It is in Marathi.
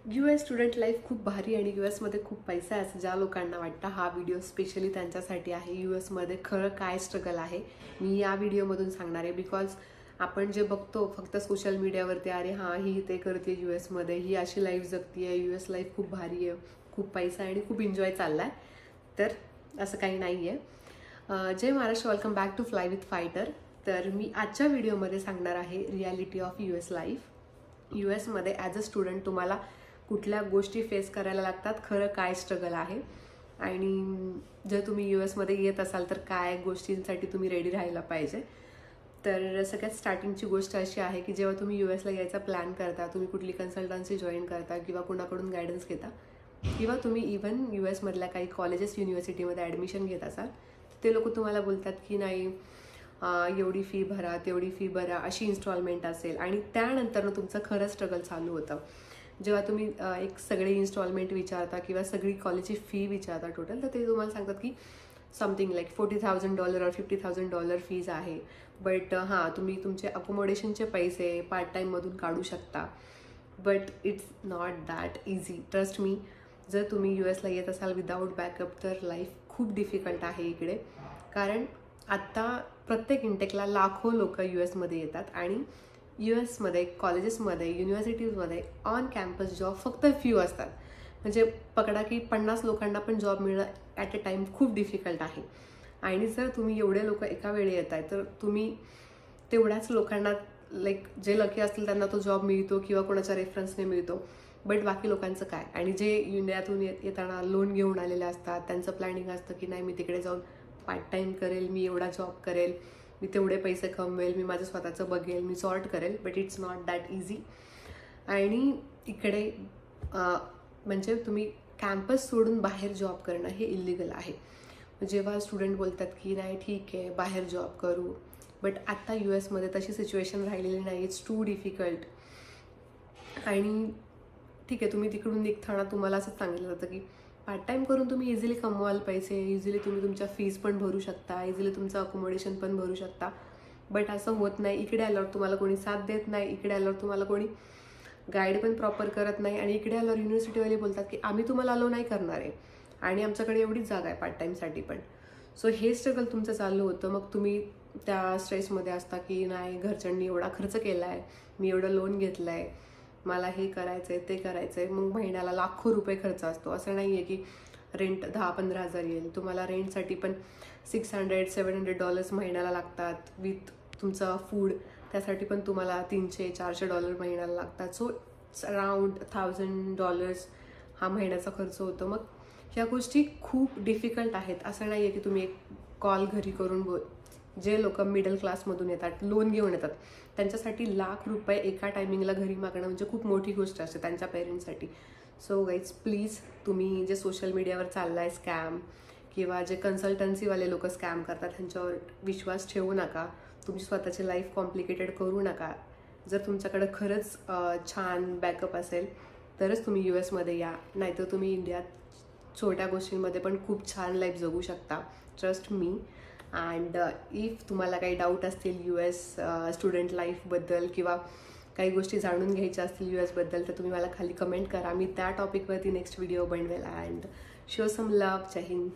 US स्टुडंट लाईफ खूप भारी आणि यूएसमध्ये खूप पैसा आहे असं ज्या लोकांना वाटतं हा व्हिडिओ स्पेशली त्यांच्यासाठी आहे. यूएसमध्ये खरं काय स्ट्रगल आहे मी या व्हिडिओमधून सांगणार आहे. बिकॉज आपण जे बघतो फक्त सोशल मीडियावरती, अरे हां ही ते करते यूएसमध्ये, ही अशी लाईफ जगती आहे, यूएस लाईफ खूप भारी आहे, खूप पैसा आहे आणि खूप एन्जॉय चालला आहे, तर असं काही नाही आहे. जय Maharashtra, welcome back to fly with fighter. तर मी आजच्या व्हिडिओमध्ये सांगणार आहे रियालिटी ऑफ यूएस लाईफ. यूएसमध्ये ॲज अ स्टुडंट तुम्हाला कुठल्या गोष्टी फेस करायला लागतात, खरं काय स्ट्रगल आहे, आणि जर तुम्ही यूएसमध्ये येत असाल तर काय गोष्टींसाठी तुम्ही रेडी राहायला पाहिजे. तर सगळ्यात स्टार्टिंगची गोष्ट अशी आहे की जेव्हा तुम्ही यूएसला यायचा प्लॅन करता, तुम्ही कुठली कन्सल्टन्सी जॉईन करता किंवा कुणाकडून गायडन्स घेता, किंवा तुम्ही इव्हन यूएसमधल्या काही कॉलेजेस युनिव्हर्सिटीमध्ये ॲडमिशन घेत असाल, ते लोक तुम्हाला बोलतात की नाही एवढी फी भरा, तेवढी फी भरा, अशी इन्स्टॉलमेंट असेल. आणि त्यानंतर तुमचं खरं स्ट्रगल चालू होतं. जेव्हा तुम्ही एक सगळे इन्स्टॉलमेंट विचारता किंवा सगळी कॉलेजची फी विचारता टोटल, तर ते तुम्हाला सांगतात की समथिंग लाईक $40,000 और $50,000 फीज आहे. बट हां, तुम्ही तुमचे अकोमोडेशनचे पैसे पार्ट टाईममधून काढू शकता. But it's not that easy, trust me. जर तुम्ही यूएसला येत असाल विदाऊट बॅकअप तर लाईफ खूप डिफिकल्ट आहे इकडे. कारण आत्ता प्रत्येक इंटेकला लाखो लोक यूएसमध्ये येतात आणि यूएसमध्ये कॉलेजेसमध्ये युनिव्हर्सिटीजमध्ये ऑन कॅम्पस जॉब फक्त फ्यू असतात. म्हणजे पकडा की 50 लोकांना पण जॉब मिळणं ॲट अ टाईम खूप डिफिकल्ट आहे. आणि जर तुम्ही एवढे लोक एका वेळी येत आहे तर तुम्ही तेवढ्याच लोकांना लाईक जे लकी असतील त्यांना तो जॉब मिळतो किंवा कोणाच्या रेफरन्सने मिळतो. बट बाकी लोकांचं काय? आणि जे इंडियातून येताना लोन घेऊन आलेले असतात त्यांचं प्लॅनिंग असतं की नाही मी तिकडे जाऊन पार्ट टाईम करेल, मी एवढा जॉब करेल, मी तेवढे पैसे कमवेल, मी माझं स्वतःचं बघेल, मी सॉर्ट करेल. But it's not that easy. आणि इकडे म्हणजे तुम्ही कॅम्पस सोडून बाहेर जॉब करणं हे इलिगल आहे. जेव्हा स्टुडंट बोलतात की नाही ठीक आहे बाहेर जॉब करू, बट आत्ता यूएसमध्ये तशी सिच्युएशन राहिलेली नाही. It's too difficult. आणि ठीक आहे, तुम्ही तिकडून निघताना तुम्हाला असं सांगितलं जातं की पार्ट टाईम करून तुम्ही इझिली कमवाल पैसे, इझिली तुम्ही तुमच्या फीज पण भरू शकता, इझिली तुमचं अकोमोडेशन पण भरू शकता. बट असं होत नाही. इकडे आल्यावर तुम्हाला कोणी साथ देत नाही, इकडे आल्यावर तुम्हाला कोणी गाईड पण प्रॉपर करत नाही. आणि इकडे आल्यावर युनिव्हर्सिटीवाले बोलतात की आम्ही तुम्हाला अलो नाही करणार आहे आणि आमच्याकडे एवढीच जागा आहे पार्ट टाईमसाठी पण. सो हे स्ट्रगल तुमचं चालू होतं. मग तुम्ही त्या स्ट्रेसमध्ये असता की नाही घरच्यांनी एवढा खर्च केला आहे, मी एवढं लोन घेतलं आहे, मला हे करायचं आहे ते करायचं आहे. मग महिन्याला लाखो रुपये खर्च असतो. असं नाही आहे की रेंट 10-15 हजार येईल. तुम्हाला रेंटसाठी पण $600-700 महिन्याला लागतात. विथ तुमचं फूड त्यासाठी पण तुम्हाला $300-400 महिन्याला लागतात. सो अराउंड $1,000 हा महिन्याचा खर्च होतो. मग ह्या गोष्टी खूप डिफिकल्ट आहेत. असं नाही आहे की तुम्ही एक कॉल घरी करून जे लोक मिडल क्लासमधून येतात, लोन घेऊन येतात, त्यांच्यासाठी लाख रुपये एका टायमिंगला घरी मागणं म्हणजे खूप मोठी गोष्ट असते त्यांच्या पेरेंट्ससाठी. सो गाईज प्लीज, तुम्ही जे सोशल मीडियावर चालला आहे स्कॅम किंवा जे कन्सल्टन्सीवाले लोक स्कॅम करतात त्यांच्यावर विश्वास ठेवू नका. तुमची स्वतःची लाईफ कॉम्प्लिकेटेड करू नका. जर तुमच्याकडं खरंच छान बॅकअप असेल तरच तुम्ही यूएसमध्ये या, नाहीतर तुम्ही इंडियात छोट्या गोष्टींमध्ये पण खूप छान लाईफ जगू शकता. Trust me. अँड इफ तुम्हाला काही डाऊट असतील यूएस स्टुडंट लाईफबद्दल किंवा काही गोष्टी जाणून घ्यायच्या असतील यूएसबद्दल तर तुम्ही मला खाली कमेंट करा. मी त्या टॉपिकवरती नेक्स्ट व्हिडिओ बनवेल. And show some love. जय हिंद.